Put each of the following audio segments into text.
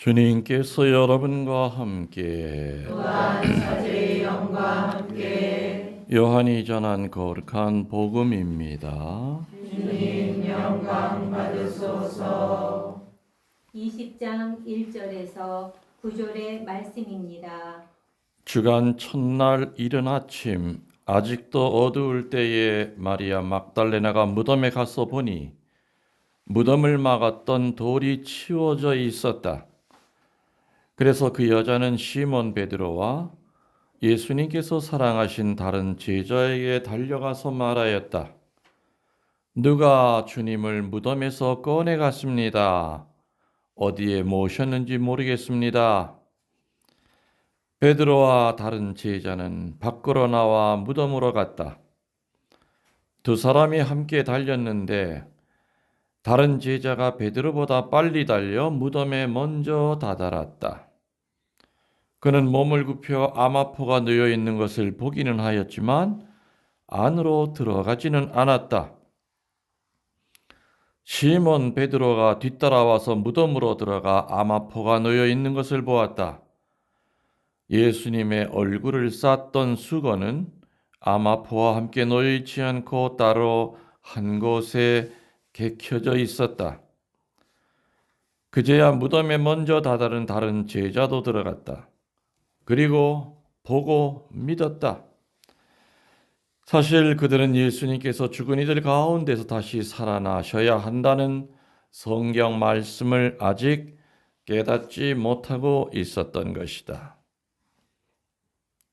주님께서 여러분과 함께 또한 사제의 영과 함께 요한이 전한 거룩한 복음입니다. 주님 영광 받으소서. 20장 1절에서 9절의 말씀입니다. 주간 첫날 이른 아침 아직도 어두울 때에 마리아 막달레나가 무덤에 가서 보니 무덤을 막았던 돌이 치워져 있었다. 그래서 그 여자는 시몬 베드로와 예수님께서 사랑하신 다른 제자에게 달려가서 말하였다. 누가 주님을 무덤에서 꺼내 갔습니다. 어디에 모셨는지 모르겠습니다. 베드로와 다른 제자는 밖으로 나와 무덤으로 갔다. 두 사람이 함께 달렸는데 다른 제자가 베드로보다 빨리 달려 무덤에 먼저 다다랐다. 그는 몸을 굽혀 암화포가 놓여 있는 것을 보기는 하였지만 안으로 들어가지는 않았다. 시몬 베드로가 뒤따라와서 무덤으로 들어가 암화포가 놓여 있는 것을 보았다. 예수님의 얼굴을 쌌던 수건은 암화포와 함께 놓여 있지 않고 따로 한 곳에 개켜져 있었다. 그제야 무덤에 먼저 다다른 다른 제자도 들어갔다. 그리고 보고 믿었다. 사실 그들은 예수님께서 죽은 이들 가운데서 다시 살아나셔야 한다는 성경 말씀을 아직 깨닫지 못하고 있었던 것이다.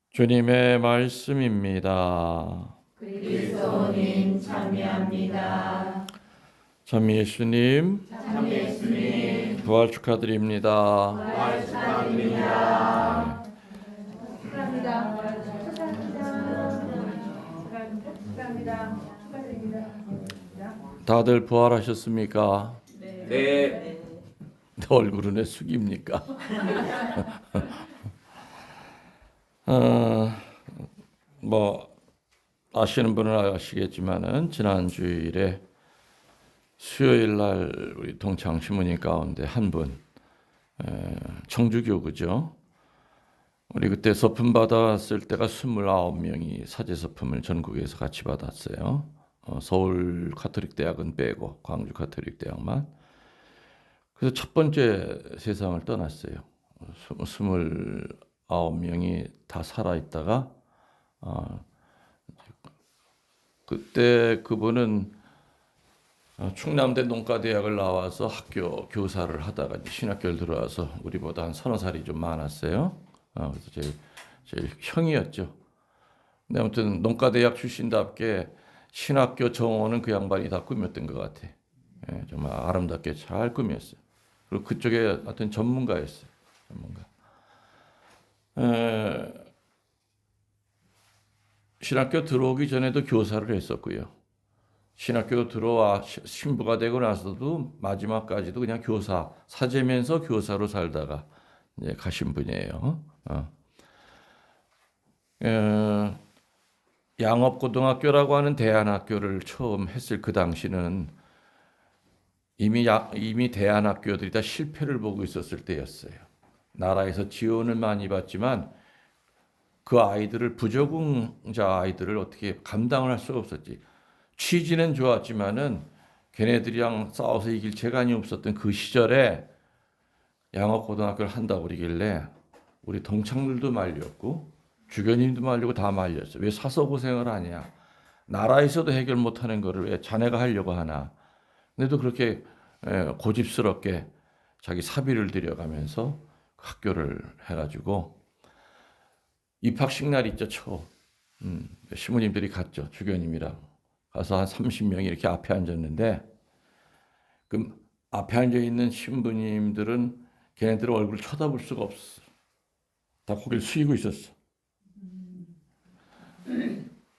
주님의 말씀입니다. 그리스도님 참여합니다. 참 예수님, 참 예수님 부활 축하드립니다. 부활 축하합니다. 다들 부활하셨습니까? 네. 얼굴은 왜 숙입니까? 뭐 아시는 분은 아시겠지만은 지난 주일에 수요일 날 우리 동창 신부님 가운데 한 분 청주교구죠. 우리 그때 서품 받았을 때가 29명이 사제 서품을 전국에서 같이 받았어요. 서울 카톨릭 대학은 빼고 광주 카톨릭 대학만. 그래서 첫 번째 세상을 떠났어요. 29명이 다 살아있다가 그때 그분은 충남대 농가대학을 나와서 학교 교사를 하다가 신학교를 들어와서 우리보다 한 30살이 좀 많았어요. 그래서 제일 형이었죠. 근데 아무튼 농가대학 출신답게 신학교 정원은 그 양반이 다 꾸몄던 것 같아. 예, 정말 아름답게 잘 꾸몄어요. 그리고 그쪽에 하여튼 전문가였어요. 전문가. 신학교 들어오기 전에도 교사를 했었고요. 신학교 들어와 신부가 되고 나서도 마지막까지도 그냥 교사, 사제면서 교사로 살다가 이제 가신 분이에요. 양업고등학교라고 하는 대안학교를 처음 했을 그 당시는 이미 대안학교들이 다 실패를 보고 있었을 때였어요. 나라에서 지원을 많이 받지만 그 아이들을 부적응자 아이들을 어떻게 감당을 할 수가 없었지. 취지는 좋았지만은 걔네들이랑 싸워서 이길 재간이 없었던 그 시절에 양업고등학교를 한다고 그러길래 우리 동창들도 말렸고 주교님도 말리고 다 말렸어요. 왜 사서 고생을 하냐. 나라에서도 해결 못하는 거를 왜 자네가 하려고 하나. 근데도 그렇게 고집스럽게 자기 사비를 들여가면서 학교를 해가지고 입학식 날 있죠. 신부님들이 갔죠. 주교님이랑. 가서 한 30명이 이렇게 앞에 앉았는데 그 앞에 앉아있는 신부님들은 걔네들 얼굴을 쳐다볼 수가 없었어. 다 고개를 숙이고 있었어.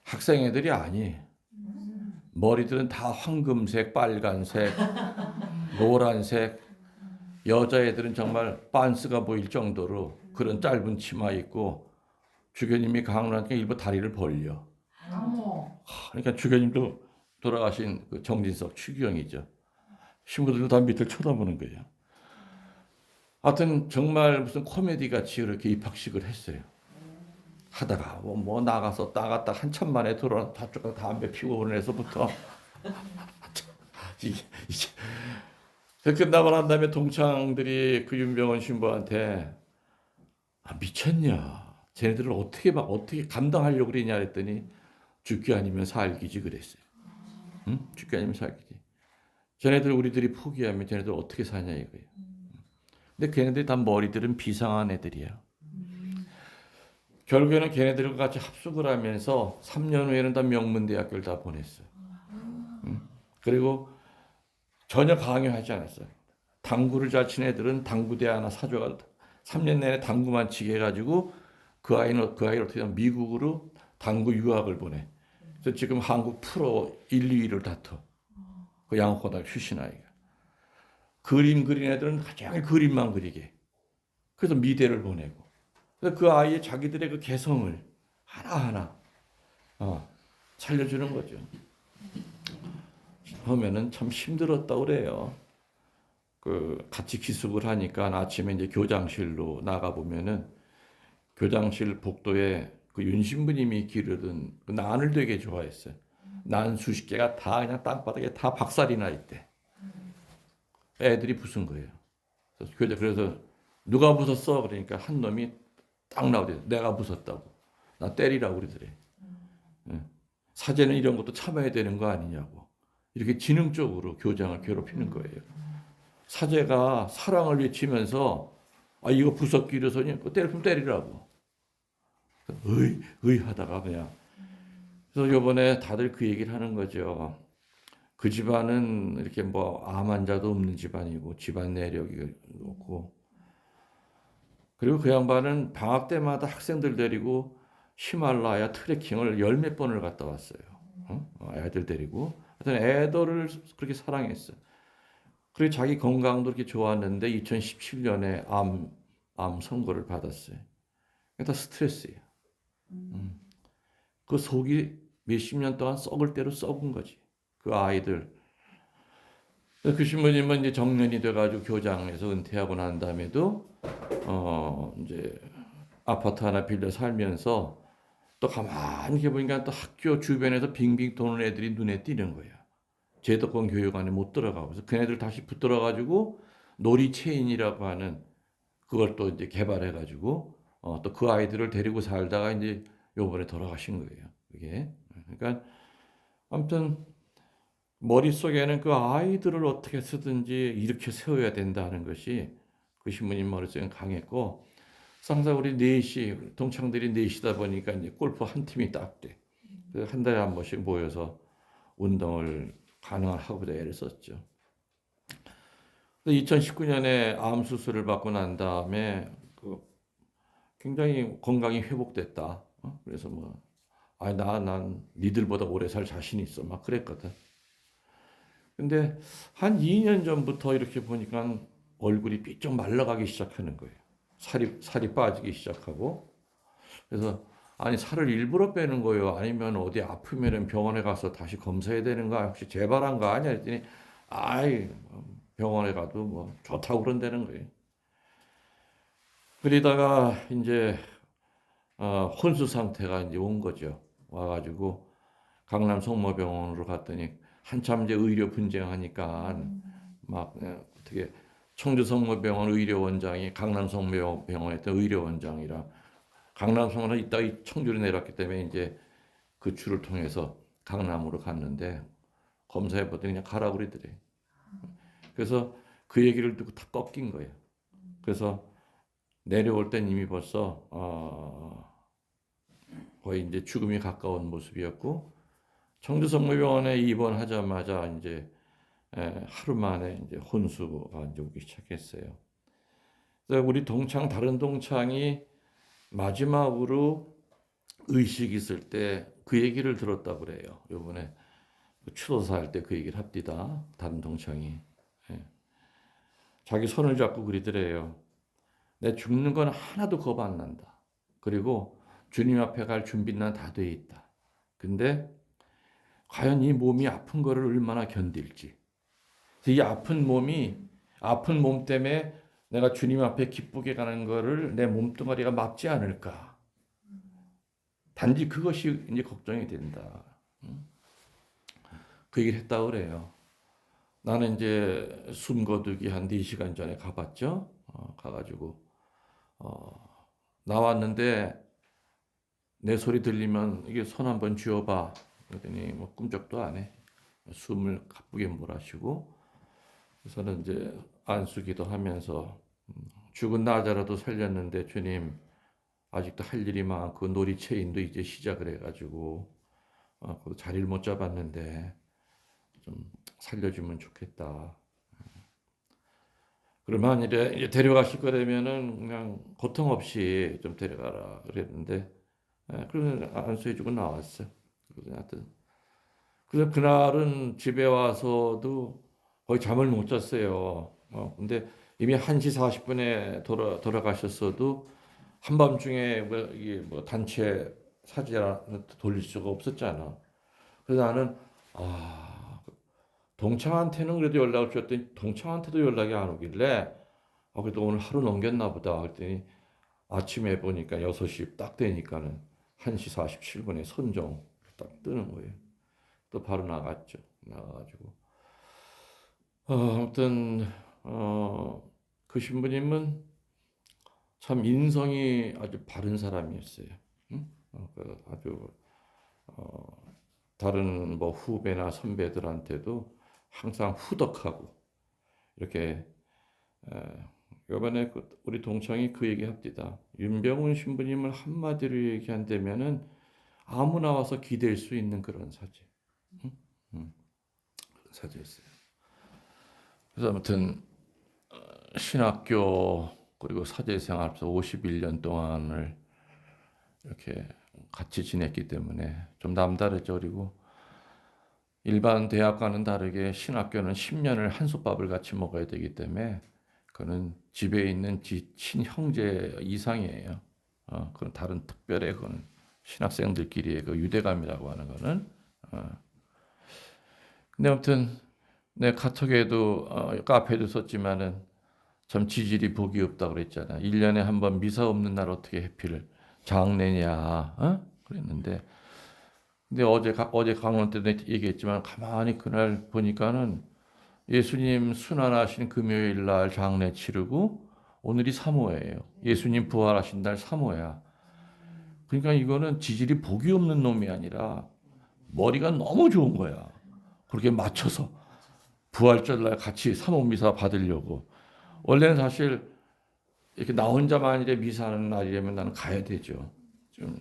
학생 애들이 아니. 머리들은 다 황금색, 빨간색, 노란색. 여자애들은 정말 빤스가 보일 정도로 그런 짧은 치마 입고 주교님이 강론하니까 일부 다리를 벌려. 그러니까 주교님도 돌아가신 그 정진석 추기경이죠. 신부들도 다 밑을 쳐다보는 거예요. 하여튼 정말 무슨 코미디 같이 이렇게 입학식을 했어요. 하다가 뭐 나갔다 한참 만에 돌아와 저쪽 담배 피우고 그런 애서부터 이게 끝나고 난 다음에 동창들이 그 윤병원 신부한테 미쳤냐? 쟤네들을 어떻게 감당하려고 그러냐 그랬더니 죽기 아니면 살기지 그랬어요. 응? 죽기 아니면 살기지. 쟤네들 우리들이 포기하면 쟤네들 어떻게 사냐 이거예요. 근데 걔네들이 다 머리들은 비상한 애들이야. 결국에는 걔네들과 같이 합숙을 하면서 3년 후에는 다 명문대학교를 다 보냈어요. 응? 그리고 전혀 강요하지 않았어요. 당구를 잘 치는 애들은 당구대 하나 사줘가 3년 내내 당구만 치게 해가지고 그 아이를 어떻게 하면 미국으로 당구 유학을 보내. 그래서 지금 한국 프로 1, 2위를 다퉈. 그 양호고등학교 출신 아이가. 그림 그린 애들은 가장 그림만 그리게. 그래서 미대를 보내고. 그래서 그 아이의 자기들의 그 개성을 하나하나 살려주는 거죠. 처음에는 참 힘들었다고 그래요. 그 같이 기숙을 하니까 아침에 이제 교장실로 나가 보면은 교장실 복도에 그 윤신부님이 기르던 그 난을 되게 좋아했어요. 난 수십 개가 다 그냥 땅바닥에 다 박살이 나 있대. 애들이 부순 거예요. 그래서 누가 부쉈어? 그러니까 한 놈이 딱 나오대. 내가 부쉈다고. 나 때리라고 그러더래. 사제는 이런 것도 참아야 되는 거 아니냐고. 이렇게 지능적으로 교장을 괴롭히는 거예요. 사제가 사랑을 외치면서 이거 부쉈기 이래서니 때리면 때리라고. 의 하다가 그냥. 그래서 요번에 다들 그 얘기를 하는 거죠. 그 집안은 이렇게 뭐 암 환자도 없는 집안이고 집안 내력이 없고 그리고 그 양반은 방학 때마다 학생들 데리고 히말라야 트레킹을 열 몇 번을 갔다 왔어요. 애들 데리고. 하여튼 애들을 그렇게 사랑했어요. 그리고 자기 건강도 이렇게 좋았는데 2017년에 암 선고를 받았어요. 다 스트레스예요. 그 속이 몇십 년 동안 썩을 대로 썩은 거지. 그 아이들. 그 신부님은 이제 정년이 돼가지고 교장에서 은퇴하고 난 다음에도 이제 아파트 하나 빌려 살면서 또 가만히 이렇게 보니까 또 학교 주변에서 빙빙 도는 애들이 눈에 띄는 거야. 제도권 교육 안에 못 들어가고 그래서 걔네들 다시 붙들어가지고 놀이체인이라고 하는 그걸 또 이제 개발해가지고 또 그 아이들을 데리고 살다가 이제 요번에 돌아가신 거예요. 그게 그러니까 아무튼 머릿속에는 그 아이들을 어떻게 쓰든지 이렇게 세워야 된다는 것이 그 신부님 머릿속에 강했고 항상 우리 넷이 동창들이 넷이다 보니까 이제 골프 한 팀이 딱 돼. 그래서 한 달에 한 번씩 모여서 운동을 가능하고자 애를 썼죠. 2019년에 암 수술을 받고 난 다음에 굉장히 건강이 회복됐다. 그래서 난 니들보다 오래 살 자신 있어. 막 그랬거든. 근데 한 2년 전부터 이렇게 보니까 얼굴이 삐쩍 말라가기 시작하는 거예요. 살이 빠지기 시작하고. 그래서 살을 일부러 빼는 거예요? 아니면 어디 아프면은 병원에 가서 다시 검사해야 되는 거야? 혹시 재발한 거 아니야? 했더니 병원에 가도 뭐 좋다고 그런다는 거예요. 그러다가 이제 혼수 상태가 이제 온 거죠. 와가지고 강남 성모병원으로 갔더니 한참 이제 의료 분쟁하니까 막 어떻게 청주 성모병원 의료원장이 강남 성모병원에 있던 의료원장이랑 강남 성모는 이따 청주로 내려왔기 때문에 이제 그 줄을 통해서 강남으로 갔는데 검사해 보더니 그냥 가라고 그러더래. 그래서 그 얘기를 듣고 다 꺾인 거예요. 그래서 내려올 땐 이미 벌써 거의 이제 죽음이 가까운 모습이었고 청주 성모병원에 입원하자마자 이제 하루 만에 이제 혼수가 이제 오기 시작했어요. 그래서 우리 다른 동창이 마지막으로 의식 있을 때 그 얘기를 들었다고 그래요. 요번에 추도사 할 때 그 얘기를 합디다. 다른 동창이. 자기 손을 잡고 그러더래요. 내 죽는 건 하나도 겁 안 난다. 그리고 주님 앞에 갈 준비는 다 돼 있다. 근데 과연 이 몸이 아픈 거를 얼마나 견딜지. 이 아픈 몸 때문에 내가 주님 앞에 기쁘게 가는 거를 내 몸뚱아리가 막지 않을까. 단지 그것이 이제 걱정이 된다. 그 얘기를 했다고 그래요. 나는 이제 숨거두기 한 4시간 전에 가봤죠. 가가지고 나왔는데 내 소리 들리면 이게 손 한번 쥐어봐. 그랬더니 뭐 꿈쩍도 안 해. 숨을 가쁘게 몰아쉬고 그래서는 이제 안수기도 하면서 죽은 나자라도 살렸는데 주님 아직도 할 일이 많고 놀이체인도 이제 시작을 해가지고 그 자리를 못 잡았는데 좀 살려주면 좋겠다. 그럼 만일에 이제 데려가실 거라면은 그냥 고통 없이 좀 데려가라 그랬는데 그러면 안수해주고 나왔어. 그래서 하여튼 그래서 그날은 집에 와서도 거의 잠을 못 잤어요. 근데 이미 1시 40분에 돌아가셨어도 한밤중에 이게 뭐 단체 사진 돌릴 수가 없었잖아. 그래서 나는 동창한테는 그래도 연락을 줬더니 동창한테도 연락이 안 오길래 그래도 오늘 하루 넘겼나 보다 그랬더니 아침에 보니까 6시 딱 되니까는 1시 47분에 선정 딱 뜨는 거예요. 또 바로 나갔죠. 나가가지고 아무튼 그 신부님은 참 인성이 아주 바른 사람이었어요. 응? 아주 다른 뭐 후배나 선배들한테도 항상 후덕하고 이렇게 이번에 우리 동창이 그 얘기 합디다. 윤병훈 신부님을 한마디로 얘기한다면은 아무나 와서 기댈 수 있는 그런 사제. 사제였어요. 그래서 아무튼 신학교 그리고 사제 생활에서 51년 동안을 이렇게 같이 지냈기 때문에 좀 남다르죠. 그리고 일반 대학과는 다르게 신학교는 10년을 한솥밥을 같이 먹어야 되기 때문에 그는 집에 있는 친형제 이상이에요. 그건 다른 특별의 그건 신학생들끼리의 그 유대감이라고 하는 거는. 근데 아무튼 내 카톡에도 카페에도 썼지만은 참 지질이 복이 없다고 그랬잖아. 1년에 한 번 미사 없는 날 어떻게 해피를 장례냐, 그랬는데 근데 어제 강원 때도 얘기했지만 가만히 그날 보니까는 예수님 순환하신 금요일 날 장례 치르고 오늘이 3호예요. 예수님 부활하신 날 3호야. 그러니까 이거는 지질이 복이 없는 놈이 아니라 머리가 너무 좋은 거야. 그렇게 맞춰서 부활절 날 같이 3호 미사 받으려고. 원래는 사실 이렇게 나 혼자만일에 미사하는 날이라면 나는 가야 되죠. 좀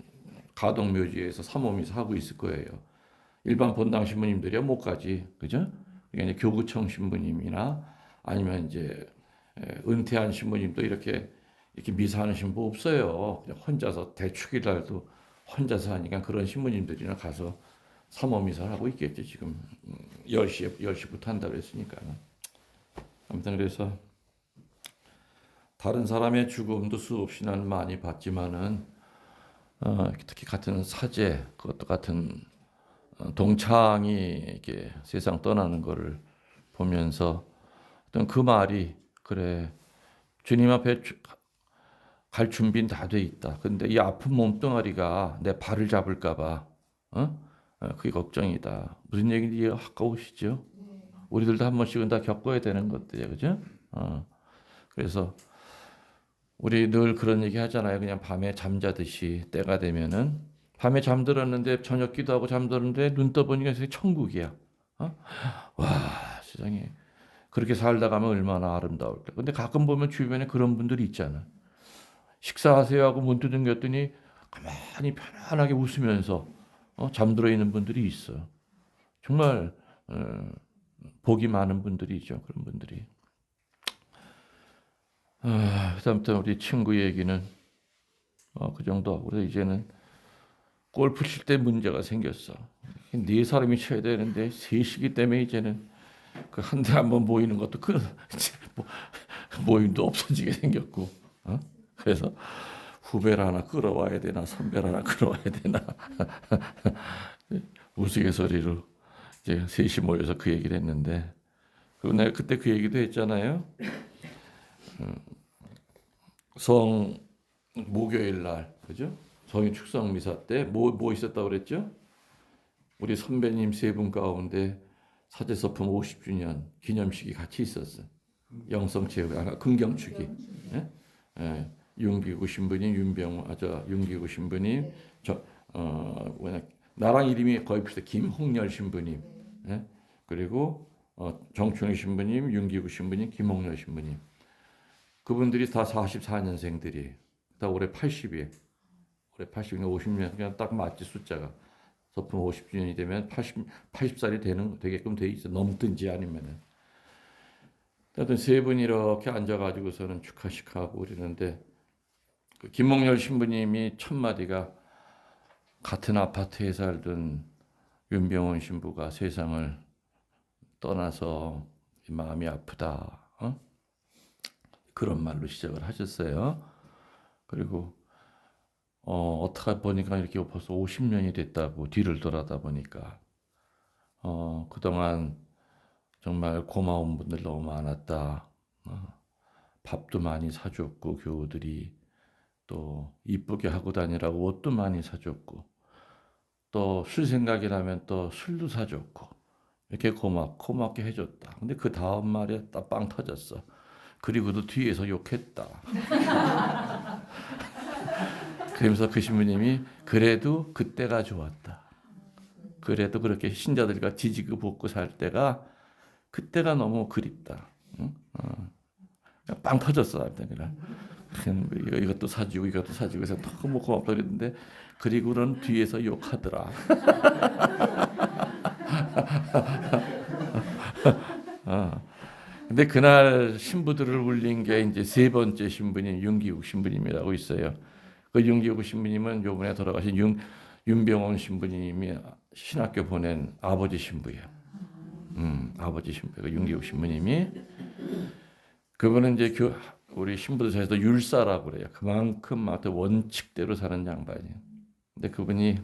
가동묘지에서 3호 미사 하고 있을 거예요. 일반 본당 신부님들이야 못 가지, 그죠? 그러니까 이제 교구청 신부님이나 아니면 이제 은퇴한 신부님도 이렇게 미사하는 신부 없어요. 그냥 혼자서 대축일 날도 혼자서 하니까 그런 신부님들이나 가서 3호 미사를 하고 있겠죠. 지금 10시부터 한다고 했으니까. 아무튼 그래서 다른 사람의 죽음도 수없이 나는 많이 봤지만은 특히 같은 사제, 그것도 같은 동창이 이렇게 세상 떠나는 것을 보면서 어떤 그 말이 그래 주님 앞에 갈 준비는 다 돼 있다. 근데 이 아픈 몸뚱아리가 내 발을 잡을까봐 그게 걱정이다. 무슨 얘기인지 이해가 가까우시죠? 우리들도 한 번씩은 다 겪어야 되는 것들이에요, 그죠? 그래서 우리 늘 그런 얘기 하잖아요. 그냥 밤에 잠자듯이 때가 되면은 밤에 잠들었는데 저녁 기도하고 잠들었는데 눈 떠보니까 천국이야. 와 세상에 그렇게 살다 가면 얼마나 아름다울까. 근데 가끔 보면 주변에 그런 분들이 있잖아. 식사하세요 하고 문 두들겼더니 가만히 편안하게 웃으면서 잠들어 있는 분들이 있어. 정말 복이 많은 분들이죠. 그런 분들이. 그다음부터 우리 친구 얘기는 그 정도 하고 이제는 골프 칠 때 문제가 생겼어. 4사람이 쳐야 되는데 3시기 때문에 이제는 그 한 대 한번 모이는 것도 모임도 없어지게 생겼고. 그래서 후배를 하나 끌어와야 되나 선배를 하나 끌어와야 되나 우스갯소리로 이제 셋이 모여서 그 얘기를 했는데 그리고 내가 그때 그 얘기도 했잖아요. 성 목요일 날, 그죠? 성인 축성 미사 때 뭐 있었다고 그랬죠? 우리 선배님 세 분 가운데 사제서품 50주년 기념식이 같이 있었어. 영성체육, 금경축이. 예? 예. 윤기구 신부님, 윤기구 신부님, 나랑 이름이 거의 비슷해. 김홍렬 신부님, 예? 그리고 정춘희 신부님, 윤기구 신부님, 김홍렬 신부님. 그분들이 다 44년생들이, 다 올해 80이에요. 올해 80이면 50년 그냥 딱 맞지 숫자가. 서품 50주년이 되면 80살이 되게끔 돼 있어. 넘든지 아니면은. 하여튼 세 분이 이렇게 앉아가지고서는 축하식하고 그러는데 그 김몽열 신부님이 첫 마디가 같은 아파트에 살던 윤병원 신부가 세상을 떠나서 마음이 아프다. 그런 말로 시작을 하셨어요. 그리고 어떻게 보니까 이렇게 벌써 50년이 됐다고 뒤를 돌아다 보니까 그동안 정말 고마운 분들 너무 많았다. 밥도 많이 사줬고 교우들이 또 이쁘게 하고 다니라고 옷도 많이 사줬고 또 술 생각이 나면 또 술도 사줬고 이렇게 고맙게 해줬다. 근데 그 다음 말에 딱 빵 터졌어. 그리고도 뒤에서 욕했다. 그러면서 그 신부님이 그래도 그때가 좋았다. 그래도 그렇게 신자들과 지지고 볶고 살 때가 그때가 너무 그립다. 응? 빵 터졌어. 이것도 사주고 이것도 사주고 해서 너무 고맙다 그랬는데 그리고는 뒤에서 욕하더라. 근데 그날 신부들을 울린 게 이제 세 번째 신부님 윤기국 신부님이라고 있어요. 그 윤기국 신부님은 요번에 돌아가신 윤병원 신부님이 신학교 보낸 아버지 신부예요. 아버지 신부, 그 윤기국 신부님이 그분은 이제 우리 신부들 사이에서 율사라고 그래요. 그만큼 원칙대로 사는 양반이에요. 근데 그분이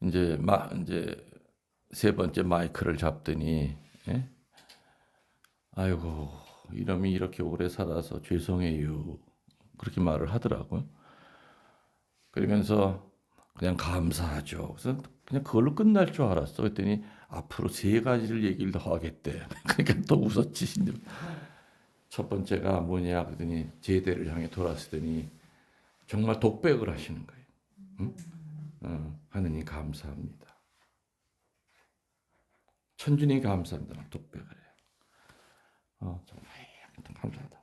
이제 세 번째 마이크를 잡더니, 예? 아이고 이놈이 이렇게 오래 살아서 죄송해요. 그렇게 말을 하더라고요. 그러면서 그냥 감사하죠. 그래서 그냥 그걸로 끝날 줄 알았어. 그랬더니 앞으로 세 가지를 얘기를 더 하겠대. 그러니까 또 웃었지. 첫 번째가 뭐냐 그러더니 제대를 향해 돌아서더니 정말 독백을 하시는 거예요. 응? 하느님 감사합니다. 천주님 감사합니다. 독백을 해요. 정말 감사하다.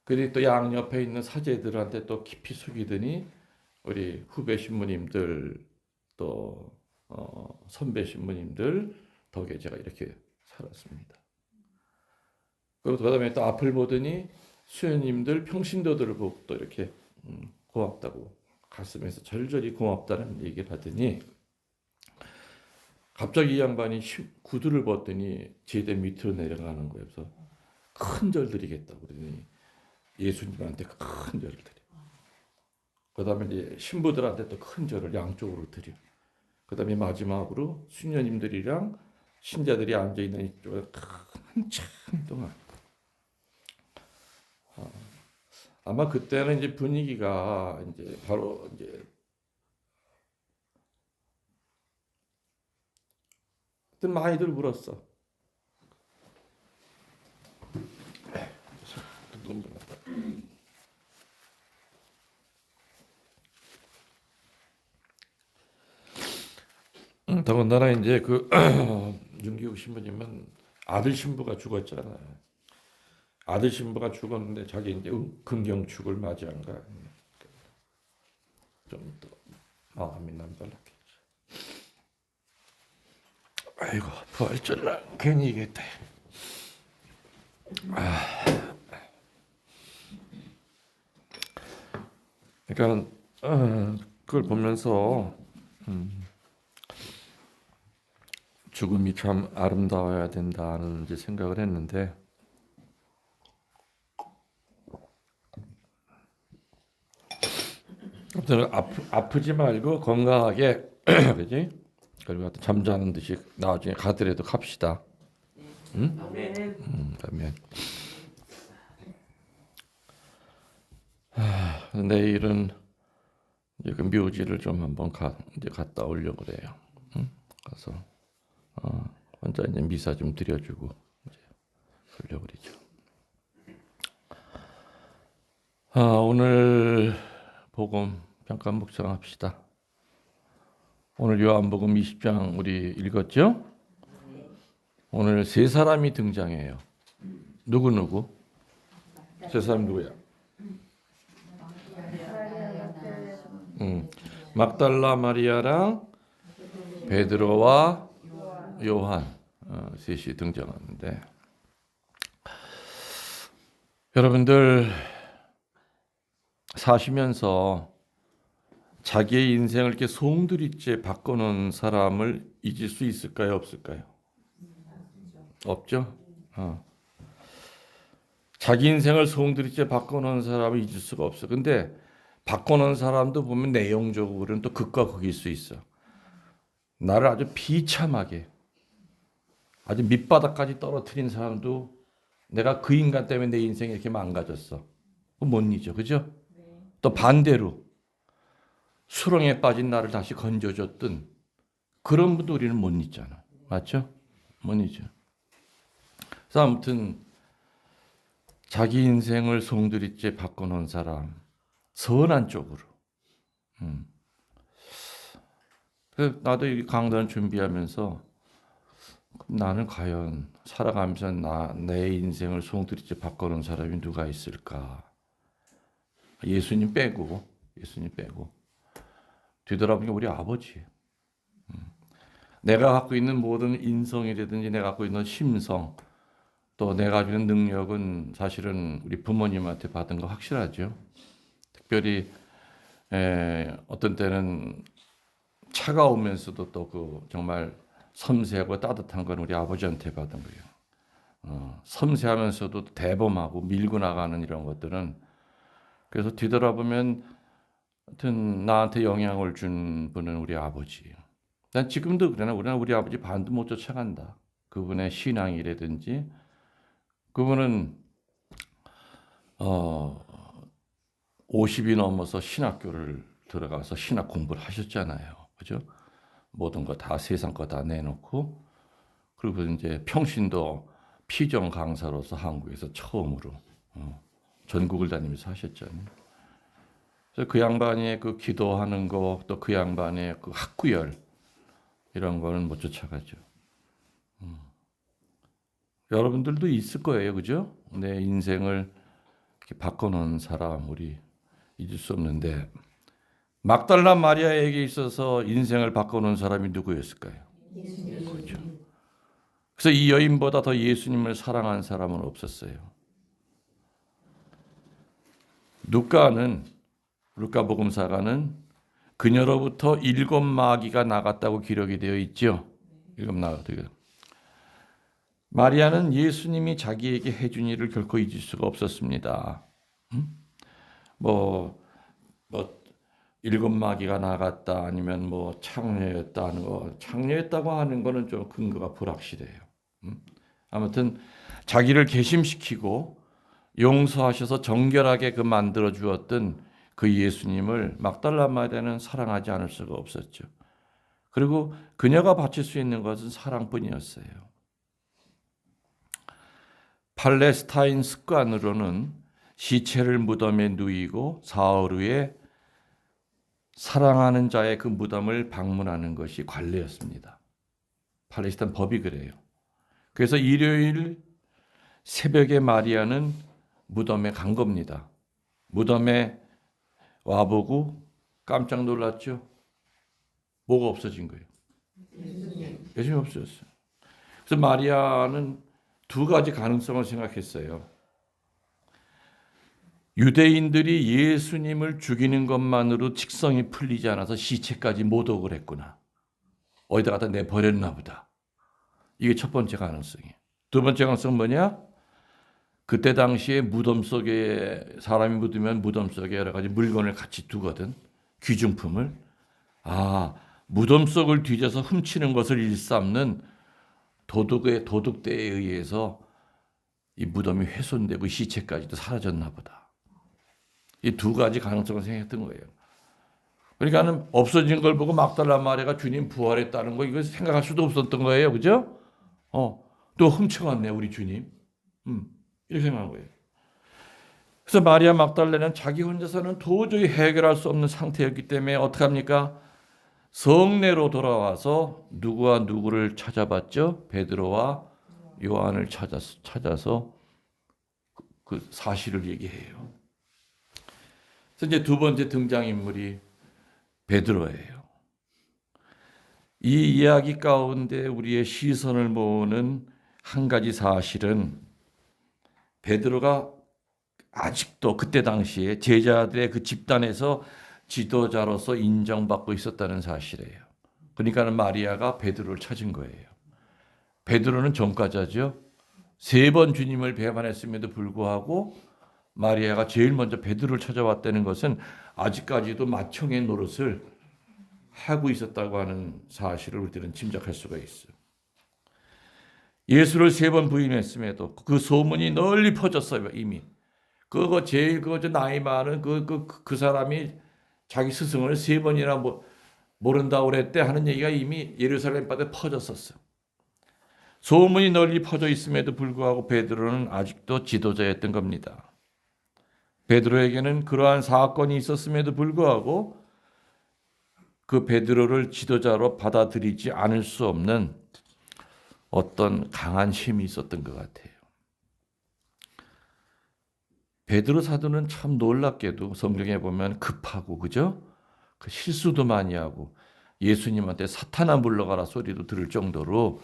그리고 또 양옆에 있는 사제들한테 또 깊이 숙이더니 우리 후배 신부님들 또 선배 신부님들 덕에 제가 이렇게 살았습니다. 그리고 그다음에 또 앞을 보더니 수녀님들 평신도들을 보고 또 이렇게 고맙다고 가슴에서 절절히 고맙다는 얘기를 하더니 갑자기 이 양반이 구두를 벗더니 제대 밑으로 내려가는 거예요. 그래서 큰 절 드리겠다고 그러더니 예수님한테 큰 절을 드려. 그다음에 이제 신부들한테 또 큰 절을 양쪽으로 드려. 그다음에 마지막으로 수녀님들이랑 신자들이 앉아 있는 이쪽에 한참 동안 아마 그때는 이제 분위기가 이제 바로 이제 그때 많이들 울었어. 눈물 났다. 더군다나 이제 그 윤기국 신부님은 아들 신부가 죽었잖아요. 아들 신부가 죽었는데 자기 이제 금경축을 맞이한가 좀 더 마음이 남달랐겠지. 아이고 부활절날 괜히 이겠다. 그러니까 그걸 보면서 죽음이 참 아름다워야 된다는 이제 생각을 했는데 아무튼 아프지 말고 건강하게 그지? 그리고 잠자는 듯이 나중에 가더라도 갑시다. 응? 아멘. 내일은 이제 그 묘지를 좀 한번 이제 갔다 오려고 그래요. 응? 가서 혼자 이제 미사 좀 드려주고 이제 그러려고 그러죠. 오늘 복음 잠깐 묵상합시다. 오늘 요한복음 20장 우리 읽었죠? 오늘 세 사람이 등장해요. 누구? 세 사람 누구야? 막달라 마리아랑 베드로와 요한 셋이 등장하는데, 여러분들 사시면서 자기의 인생을 이렇게 송두리째 바꿔놓은 사람을 잊을 수 있을까요? 없을까요? 없죠? 자기 인생을 송두리째 바꿔놓은 사람을 잊을 수가 없어. 근데 바꿔놓은 사람도 보면 내용적으로는 또 극과 극일 수 있어. 나를 아주 비참하게, 아주 밑바닥까지 떨어뜨린 사람도 내가 그 인간 때문에 내 인생이 이렇게 망가졌어. 못 잊어. 그죠? 또 반대로 수렁에 빠진 나를 다시 건져줬던 그런 분도 우리는 못 잊잖아. 맞죠? 못 잊어. 그래서 아무튼 자기 인생을 송두리째 바꿔놓은 사람, 선한 쪽으로. 나도 이 강단 준비하면서 나는 과연 살아가면서 내 인생을 송두리째 바꿔놓은 사람이 누가 있을까? 예수님 빼고 뒤돌아보니까 우리 아버지. 내가 갖고 있는 모든 인성이라든지 내가 갖고 있는 심성, 또 내가 가지고 있는 능력은 사실은 우리 부모님한테 받은 거 확실하죠. 특별히 어떤 때는 차가우면서도 또 그 정말 섬세하고 따뜻한 건 우리 아버지한테 받은 거예요. 섬세하면서도 대범하고 밀고 나가는 이런 것들은, 그래서 뒤돌아보면 하여튼 나한테 영향을 준 분은 우리 아버지예요. 난 지금도 그러나 우리 아버지 반도 못 쫓아간다. 그분의 신앙이라든지, 그분은 50이 넘어서 신학교를 들어가서 신학 공부를 하셨잖아요. 그죠? 모든 거 다 세상 거 다 내놓고, 그리고 이제 평신도 피정 강사로서 한국에서 처음으로 전국을 다니면서 하셨잖아요. 그래서 그 양반의 그 기도하는 거, 또 그 양반의 그 학구열, 이런 거는 못 쫓아가죠. 여러분들도 있을 거예요. 그죠? 내 인생을 이렇게 바꿔놓은 사람, 우리 잊을 수 없는데, 막달라 마리아에게 있어서 인생을 바꿔놓은 사람이 누구였을까요? 그렇죠. 그래서 이 여인보다 더 예수님을 사랑한 사람은 없었어요. 루카복음사가는 그녀로부터 7 마귀가 나갔다고 기록이 되어 있죠. 7 나갔다. 마리아는 예수님이 자기에게 해준 일을 결코 잊을 수가 없었습니다. 7 마귀가 나갔다, 아니면 창녀였다 하는 거, 창녀였다고 하는 거는 좀 근거가 불확실해요. 아무튼 자기를 개심시키고 용서하셔서 정결하게 그 만들어 주었던 그 예수님을 막달라 마리아는 사랑하지 않을 수가 없었죠. 그리고 그녀가 바칠 수 있는 것은 사랑뿐이었어요. 팔레스타인 습관으로는 시체를 무덤에 누이고 사흘 후에 사랑하는 자의 그 무덤을 방문하는 것이 관례였습니다. 팔레스타인 법이 그래요. 그래서 일요일 새벽에 마리아는 무덤에 간 겁니다. 무덤에 와보고 깜짝 놀랐죠. 뭐가 없어진 거예요? 예수님이 없어졌어요. 그래서 마리아는 2가지 가능성을 생각했어요. 유대인들이 예수님을 죽이는 것만으로 직성이 풀리지 않아서 시체까지 모독을 했구나. 어디다 갖다 내버렸나 보다. 이게 첫 번째 가능성이에요. 2번째 가능성은 뭐냐? 그때 당시에 무덤 속에 사람이 묻으면 무덤 속에 여러 가지 물건을 같이 두거든. 귀중품을. 무덤 속을 뒤져서 훔치는 것을 일삼는 도둑대에 의해서 이 무덤이 훼손되고 시체까지도 사라졌나 보다. 이 두 가지 가능성을 생각했던 거예요. 그러니까는 없어진 걸 보고 막달라 마리아가 주님 부활했다는 거 이거 생각할 수도 없었던 거예요. 그죠? 또 훔쳐갔네 우리 주님. 이렇게 생각한 거예요. 그래서 마리아 막달레는 자기 혼자서는 도저히 해결할 수 없는 상태였기 때문에 어떻게 합니까? 성내로 돌아와서 누구와 누구를 찾아봤죠? 베드로와 요한을 찾아서 그 사실을 얘기해요. 그래서 이제 두 번째 등장인물이 베드로예요. 이 이야기 가운데 우리의 시선을 모으는 한 가지 사실은 베드로가 아직도 그때 당시에 제자들의 그 집단에서 지도자로서 인정받고 있었다는 사실이에요. 그러니까 마리아가 베드로를 찾은 거예요. 베드로는 전과자죠. 3번 주님을 배반했음에도 불구하고 마리아가 제일 먼저 베드로를 찾아왔다는 것은 아직까지도 맏형의 노릇을 하고 있었다고 하는 사실을 우리들은 짐작할 수가 있어요. 예수를 3번 부인했음에도 그 소문이 널리 퍼졌어요. 이미 그거 제일 나이 많은 그 사람이 자기 스승을 3번이나 모른다고 그랬대 하는 얘기가 이미 예루살렘 바다에 퍼졌었어. 소문이 널리 퍼져 있음에도 불구하고 베드로는 아직도 지도자였던 겁니다. 베드로에게는 그러한 사건이 있었음에도 불구하고 그 베드로를 지도자로 받아들이지 않을 수 없는 어떤 강한 힘이 있었던 것 같아요. 베드로 사도는 참 놀랍게도 성경에 보면 급하고 그죠? 그 실수도 많이 하고 예수님한테 사탄아 물러가라 소리도 들을 정도로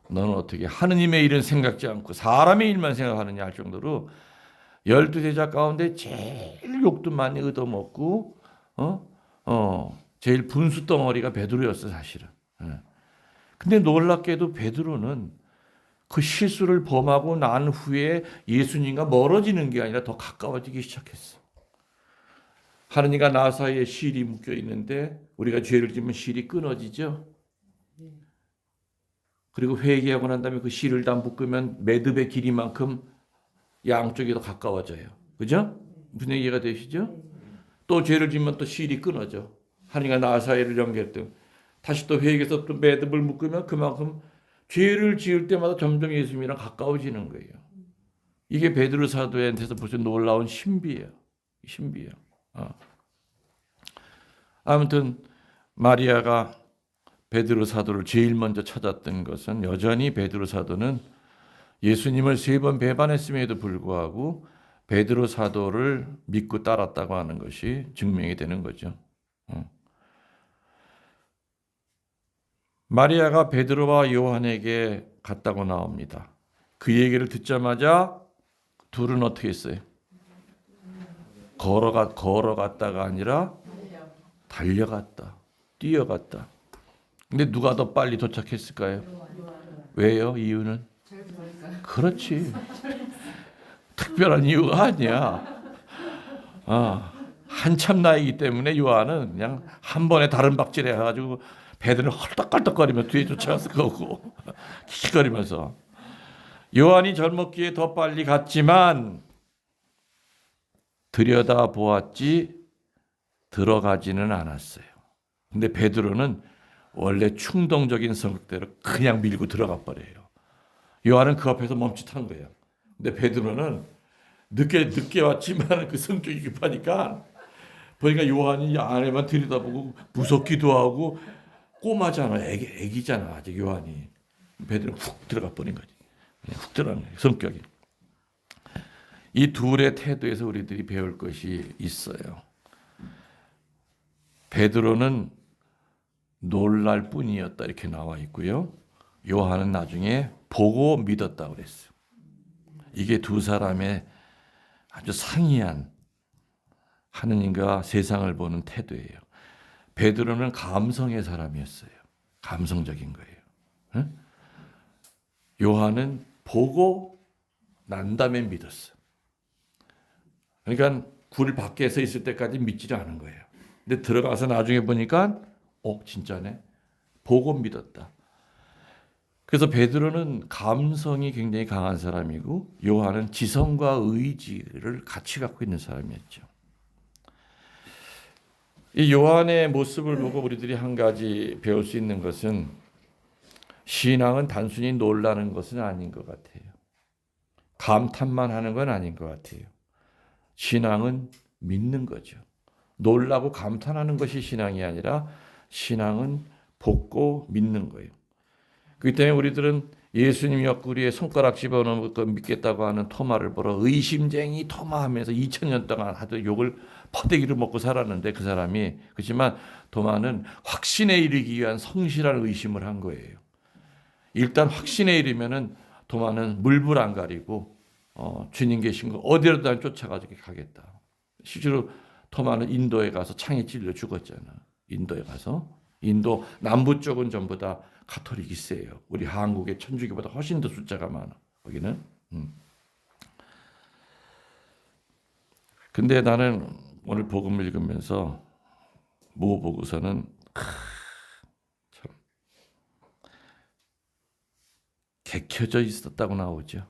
너는 어떻게 하느님의 일은 생각지 않고 사람의 일만 생각하느냐 할 정도로 12제자 가운데 제일 욕도 많이 얻어먹고 제일 분수 덩어리가 베드로였어 사실은. 근데 놀랍게도 베드로는 그 실수를 범하고 난 후에 예수님과 멀어지는 게 아니라 더 가까워지기 시작했어. 하느님과 나 사이에 실이 묶여 있는데 우리가 죄를 지면 실이 끊어지죠. 그리고 회개하고 난 다음에 그 실을 다 묶으면 매듭의 길이만큼 양쪽이 더 가까워져요. 그죠? 무슨 얘기가 되시죠? 또 죄를 지면 또 실이 끊어져. 하느님과 나 사이를 연결돼. 다시 또 회개해서 또 매듭을 묶으면 그만큼 죄를 지을 때마다 점점 예수님이랑 가까워지는 거예요. 이게 베드로 사도한테서 벌써 놀라운 신비예요. 신비예요. 아무튼 마리아가 베드로 사도를 제일 먼저 찾았던 것은 여전히 베드로 사도는 예수님을 3번 배반했음에도 불구하고 베드로 사도를 믿고 따랐다고 하는 것이 증명이 되는 거죠. 마리아가 베드로와 요한에게 갔다고 나옵니다. 그 얘기를 듣자마자 둘은 어떻게 했어요? 걸어갔다가 아니라 달려갔다. 뛰어갔다. 근데 누가 더 빨리 도착했을까요? 왜요? 이유는? 그렇지. 특별한 이유가 아니야. 한참 나이기 때문에 요한은 그냥 한 번에 다른 박질 해가지고 배들은 헐떡헐떡거리며 뒤에 쫓아갔을 거고 킥거리면서 요한이 젊었기에 더 빨리 갔지만 들여다보았지 들어가지는 않았어요. 근데 베드로는 원래 충동적인 성격대로 그냥 밀고 들어가 버려요. 요한은 그 앞에서 멈칫한 거예요. 근데 베드로는 늦게 왔지만 그 성격이 급하니까 보니까 요한이 안에만 들여다보고 무섭기도 하고 꼬마잖아. 애기잖아. 아직 요한이. 베드로는 훅 들어가 버린 거지. 그냥 훅 들어가는 거예요. 성격이. 이 둘의 태도에서 우리들이 배울 것이 있어요. 베드로는 놀랄 뿐이었다 이렇게 나와 있고요. 요한은 나중에 보고 믿었다고 그랬어요. 이게 두 사람의 아주 상이한 하느님과 세상을 보는 태도예요. 베드로는 감성의 사람이었어요. 감성적인 거예요. 응? 요한은 보고 난 다음에 믿었어. 그러니까 굴 밖에서 있을 때까지 믿지 않은 거예요. 근데 들어가서 나중에 보니까 진짜네. 보고 믿었다. 그래서 베드로는 감성이 굉장히 강한 사람이고 요한은 지성과 의지를 같이 갖고 있는 사람이었죠. 이 요한의 모습을 보고 우리들이 한 가지 배울 수 있는 것은 신앙은 단순히 놀라는 것은 아닌 것 같아요. 감탄만 하는 건 아닌 것 같아요. 신앙은 믿는 거죠. 놀라고 감탄하는 것이 신앙이 아니라 신앙은 복고 믿는 거예요. 그렇기 때문에 우리들은 예수님 옆구리에 손가락 집어넣고 믿겠다고 하는 토마를 보러 의심쟁이 토마 하면서 2000년 동안 하도 욕을 퍼대기를 먹고 살았는데 그 사람이 그렇지만 토마는 확신에 이르기 위한 성실한 의심을 한 거예요. 일단 확신에 이르면은 토마는 물불 안 가리고 주님 계신 거 어디로든 쫓아가지고 가겠다. 실제로 토마는 인도에 가서 창에 찔려 죽었잖아. 인도에 가서 인도 남부 쪽은 전부 다 가톨릭이 세요. 우리 한국의 천주교보다 훨씬 더 숫자가 많아. 거기는. 근데 나는 오늘 복음을 읽으면서 뭐 보고서는 참 개켜져 있었다고 나오죠.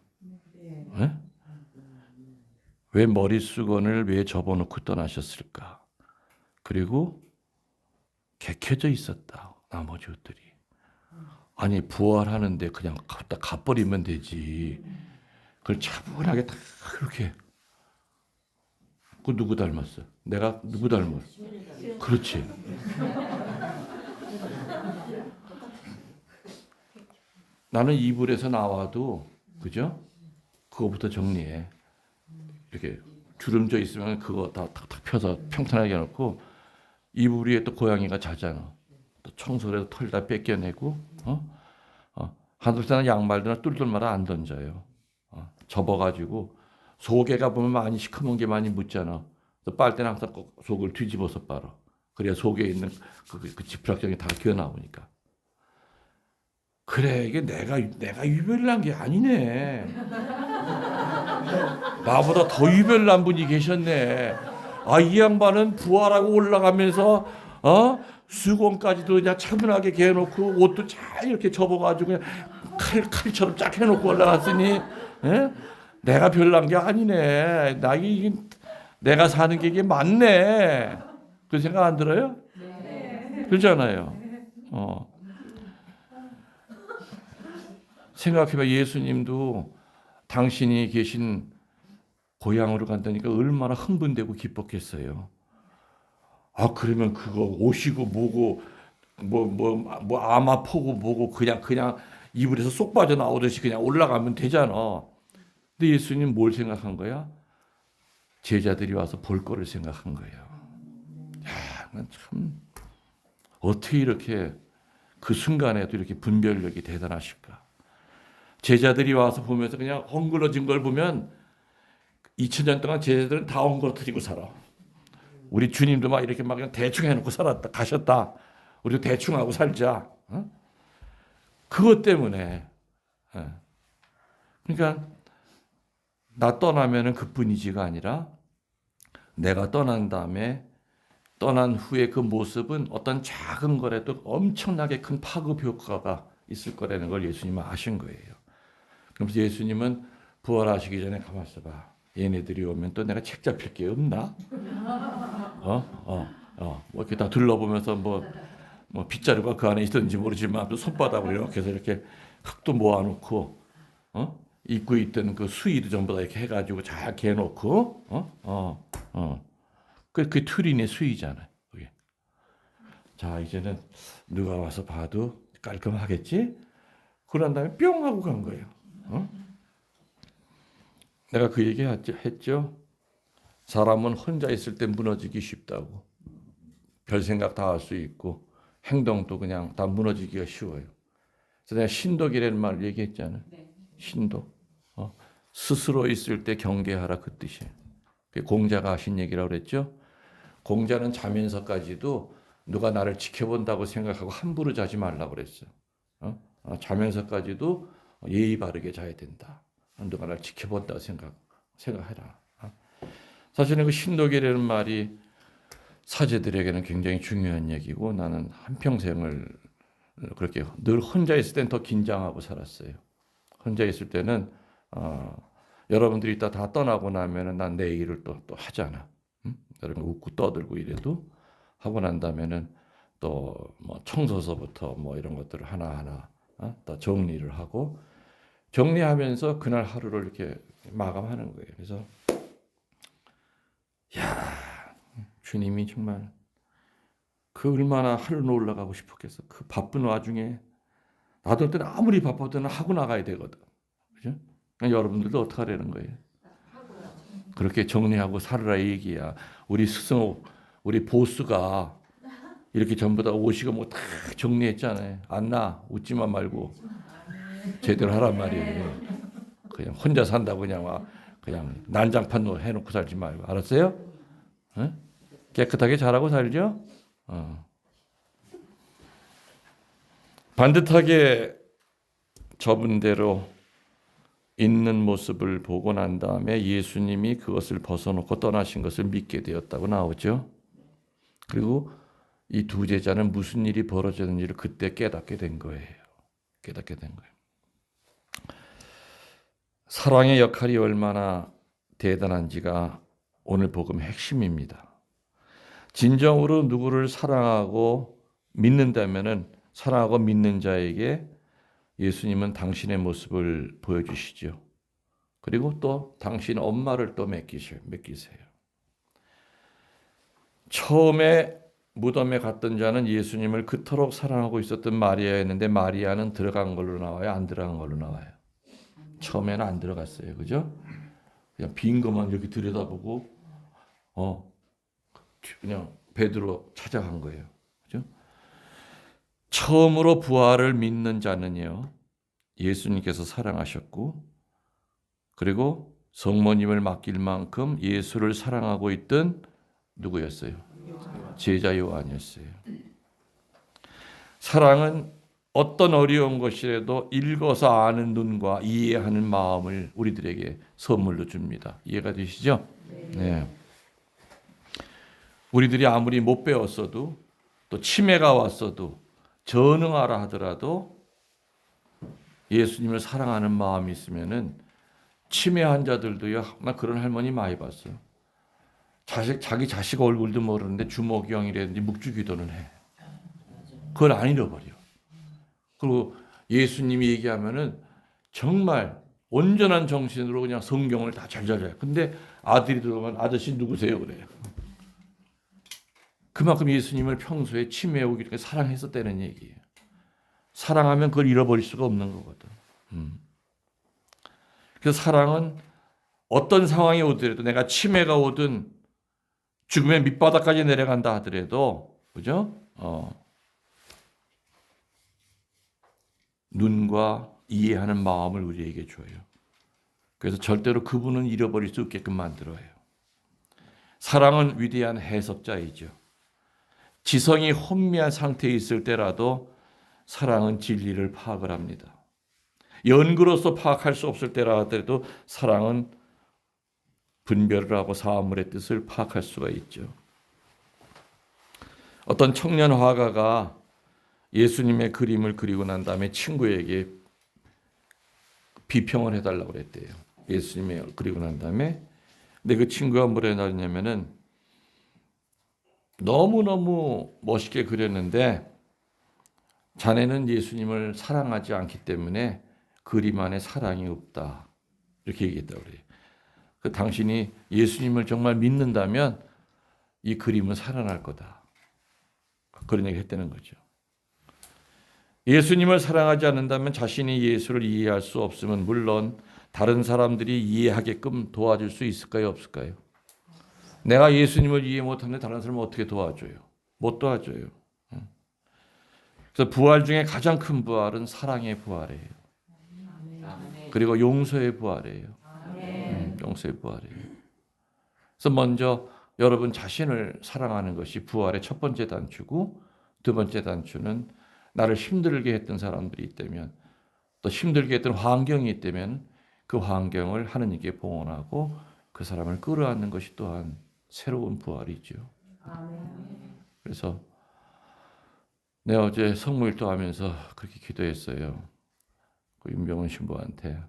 네? 왜 머릿수건을 왜 접어놓고 떠나셨을까? 그리고 개켜져 있었다. 나머지 옷들이. 아니 부활하는데 그냥 갖다 가버리면 되지. 그걸 차분하게 다 그렇게. 그 누구 닮았어? 내가 누구 닮았어? 그렇지. 나는 이불에서 나와도 그죠? 그거부터 정리해. 이렇게 주름져 있으면 그거 다 탁탁 펴서 평탄하게 해놓고 이불 위에 또 고양이가 자잖아. 또 청소를 해서 털 다 뺏겨내고 한두 때는 양말들은 뚫뚫마다 안 던져요. 접어가지고 속에가 보면 많이 시커먼 게 많이 묻잖아. 빨대는 항상 꼭 속을 뒤집어서 빨아. 그래야 속에 있는 그 지푸라기가 다 기어 나오니까. 그래 이게 내가 유별난 게 아니네. 나보다 더 유별난 분이 계셨네. 이 양반은 부활하고 올라가면서 수건까지도 그냥 차분하게 개놓고 옷도 잘 이렇게 접어가지고 그냥 칼처럼 쫙 해놓고 올라갔으니 내가 별난 게 아니네. 내가 사는 게 이게 맞네. 그 생각 안 들어요? 네. 그렇잖아요. 생각해봐. 예수님도 당신이 계신 고향으로 간다니까 얼마나 흥분되고 기뻤겠어요. 그러면 그거 오시고 뭐고 뭐 아마포고 뭐고 그냥 이불에서 쏙 빠져 나오듯이 그냥 올라가면 되잖아. 근데 예수님 뭘 생각한 거야? 제자들이 와서 볼 거를 생각한 거예요. 난 참 어떻게 이렇게 그 순간에도 이렇게 분별력이 대단하실까? 제자들이 와서 보면서 그냥 헝클어진 걸 보면 2000년 동안 제자들은 다 헝클어뜨리고 살아. 우리 주님도 막 이렇게 막 그냥 대충 해놓고 살았다 가셨다. 우리도 대충 하고 살자. 그것 때문에. 그러니까 나 떠나면은 그뿐이지가 아니라 내가 떠난 다음에 떠난 후에 그 모습은 어떤 작은 거라도 엄청나게 큰 파급 효과가 있을 거라는 걸 예수님은 아신 거예요. 그래서 예수님은 부활하시기 전에 가만 있어봐. 얘네들이 오면 또 내가 책 잡힐 게 없나? 뭐 이렇게 다 둘러보면서 뭐 빗자루가 그 안에 있었는지 모르지만 또 손바닥으로 이렇게 해서 이렇게 흙도 모아놓고 입고 있던 그 수의도 전부 다 이렇게 해가지고 잘 개놓고 그 틀이네 수의잖아요. 그게. 자 이제는 누가 와서 봐도 깔끔하겠지? 그런 다음에 뿅 하고 간 거예요. 내가 그 얘기 했죠. 사람은 혼자 있을 때 무너지기 쉽다고. 별 생각 다 할 수 있고 행동도 그냥 다 무너지기가 쉬워요. 그래서 내가 신독이라는 말을 얘기했잖아요. 신독. 스스로 있을 때 경계하라 그 뜻이에요. 공자가 하신 얘기라고 그랬죠. 공자는 자면서까지도 누가 나를 지켜본다고 생각하고 함부로 자지 말라고 그랬어요. 자면서까지도 예의 바르게 자야 된다. 누가 나를 지켜본다고 생각해라. 사실은 그 신독이라는 말이 사제들에게는 굉장히 중요한 얘기고 나는 한평생을 그렇게 늘 혼자 있을 땐 더 긴장하고 살았어요. 혼자 있을 때는 여러분들이 이따 다 떠나고 나면은 난 내 일을 또 하잖아. 여러분 웃고 떠들고 이래도 하고 난 다음에는 또 뭐 청소서부터 뭐 이런 것들을 하나하나 또 정리를 하고 정리하면서 그날 하루를 이렇게 마감하는 거예요. 그래서 야, 주님이 정말 그 얼마나 하늘로 올라가고 싶었겠어. 그 바쁜 와중에 나도 때는 아무리 바빠도 하고 나가야 되거든. 그죠? 그러니까 여러분들도 어떻게 하려는 거예요? 그렇게 정리하고 살으라 이 얘기야. 우리 스승, 우리 보스가 이렇게 전부 다 오시고 뭐 다 정리했잖아요. 안나 웃지만 말고 제대로 하란 말이에요. 그냥 혼자 산다고 그냥 난장판 해놓고 살지 말고 알았어요? 응? 깨끗하게 잘하고 살죠? 반듯하게 접은 대로 있는 모습을 보고 난 다음에 예수님이 그것을 벗어놓고 떠나신 것을 믿게 되었다고 나오죠. 그리고 이 두 제자는 무슨 일이 벌어졌는지를 그때 깨닫게 된 거예요. 깨닫게 된 거예요. 사랑의 역할이 얼마나 대단한지가 오늘 복음의 핵심입니다. 진정으로 누구를 사랑하고 믿는다면은 사랑하고 믿는 자에게 예수님은 당신의 모습을 보여주시죠. 그리고 또 당신 엄마를 또 맡기세요. 처음에 무덤에 갔던 자는 예수님을 그토록 사랑하고 있었던 마리아였는데 마리아는 들어간 걸로 나와요? 안 들어간 걸로 나와요? 처음에는 안 들어갔어요. 그죠? 그냥 빈 것만 이렇게 들여다보고 그냥 베드로 찾아간 거예요. 그죠? 처음으로 부활을 믿는 자는요. 예수님께서 사랑하셨고 그리고 성모님을 맡길 만큼 예수를 사랑하고 있던 누구였어요? 제자 요한이었어요. 사랑은 어떤 어려운 것이라도 읽어서 아는 눈과 이해하는 마음을 우리들에게 선물로 줍니다. 이해가 되시죠? 네. 우리들이 아무리 못 배웠어도 또 치매가 왔어도 전응하라 하더라도 예수님을 사랑하는 마음이 있으면은 치매 환자들도요. 나 그런 할머니 많이 봤어요. 자기 자식 얼굴도 모르는데 주먹경이라든지 묵주기도는 해. 그걸 안 잃어버려. 그리고 예수님이 얘기하면은 정말 온전한 정신으로 그냥 성경을 다 잘 해요. 근데 아들이 들어오면 아저씨 누구세요? 그래요. 그만큼 예수님을 평소에 치매 오기 전에 사랑했었다는 얘기예요. 사랑하면 그걸 잃어버릴 수가 없는 거거든. 그래서 사랑은 어떤 상황이 오더라도 내가 치매가 오든 죽음의 밑바닥까지 내려간다 하더라도 그죠? 눈과 이해하는 마음을 우리에게 줘요. 그래서 절대로 그분은 잃어버릴 수 없게끔 만들어요. 사랑은 위대한 해석자이죠. 지성이 혼미한 상태에 있을 때라도 사랑은 진리를 파악을 합니다. 연구로서 파악할 수 없을 때라 하더라도 사랑은 분별을 하고 사물의 뜻을 파악할 수가 있죠. 어떤 청년 화가가 예수님의 그림을 그리고 난 다음에 친구에게 비평을 해달라고 그랬대요. 예수님의 그리고 난 다음에. 근데 그 친구가 뭐라 했냐면은 너무너무 멋있게 그렸는데 자네는 예수님을 사랑하지 않기 때문에 그림 안에 사랑이 없다. 이렇게 얘기했다고 그래요. 당신이 예수님을 정말 믿는다면 이 그림은 살아날 거다. 그런 얘기 했다는 거죠. 예수님을 사랑하지 않는다면 자신이 예수를 이해할 수 없으면 물론 다른 사람들이 이해하게끔 도와줄 수 있을까요? 없을까요? 내가 예수님을 이해 못하는데 다른 사람을 어떻게 도와줘요? 못 도와줘요. 그래서 부활 중에 가장 큰 부활은 사랑의 부활이에요. 그리고 용서의 부활이에요. 용서의 부활이에요. 그래서 먼저 여러분 자신을 사랑하는 것이 부활의 첫 번째 단추고 두 번째 단추는 나를 힘들게 했던 사람들이 있다면 또 힘들게 했던 환경이 있다면 그 환경을 하느님께 봉헌하고 그 사람을 끌어안는 것이 또한 새로운 부활이죠. 그래서 내가 어제 성모일도 하면서 그렇게 기도했어요. 그 윤병원 신부한테.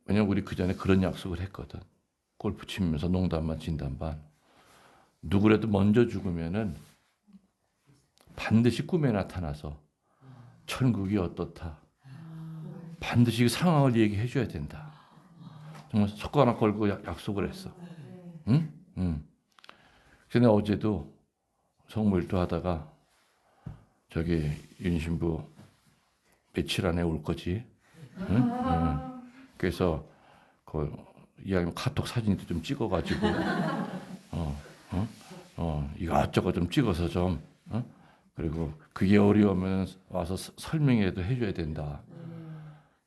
왜냐면 우리 그 전에 그런 약속을 했거든. 골프 치면서 농담반 진담반. 누구라도 먼저 죽으면은 반드시 꿈에 나타나서 천국이 어떻다. 반드시 그 상황을 얘기해 줘야 된다. 정말 석고 하나 걸고 약속을 했어. 응? 응. 그래서 내가 어제도 성모일도 하다가 저기 윤 신부 며칠 안에 올 거지. 응? 응. 그래서 그 이야기 카톡 사진도 좀 찍어가지고 이것저것 좀 찍어서 좀 그리고 그게 어려우면 와서 설명이라도 해줘야 된다.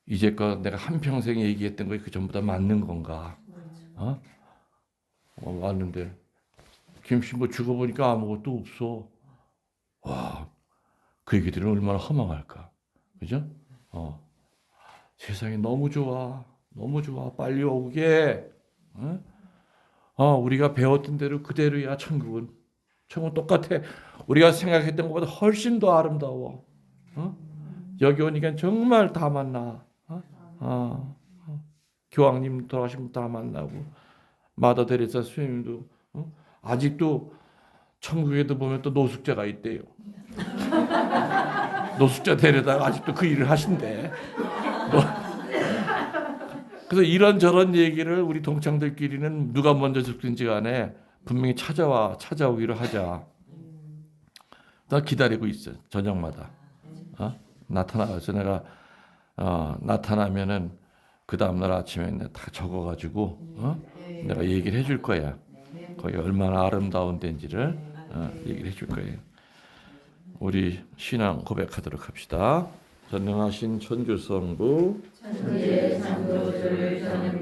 이제껏 내가 한평생 얘기했던 거 그 전부 다 맞는 건가? 왔는데 김신부 죽어보니까 아무것도 없어. 와, 그 얘기들은 얼마나 허망할까, 그죠? 세상이 너무 좋아, 너무 좋아, 빨리 오게. 우리가 배웠던 대로 그대로야. 천국은 똑같아. 우리가 생각했던 것보다 훨씬 더 아름다워. 여기 오니까 정말 다 만나. 교황님 돌아가신 다 만나고 마더 데레사 스님도 아직도 천국에도 보면 또 노숙자가 있대요. 노숙자 데려다가 아직도 그 일을 하신대. 그래서 이런저런 얘기를 우리 동창들끼리는 누가 먼저 죽든지 간에 분명히 찾아오기로 하자. 나 기다리고 있어. 저녁마다 나타나서 내가 나타나면은 그 다음날 아침에 내가 다 적어가지고 내가 얘기를 해줄 거야. 거기 얼마나 아름다운 데인지를 얘기를 해줄 거예요. 우리 신앙 고백하도록 합시다. 전능하신 천주성부 천지의 창조주를 저는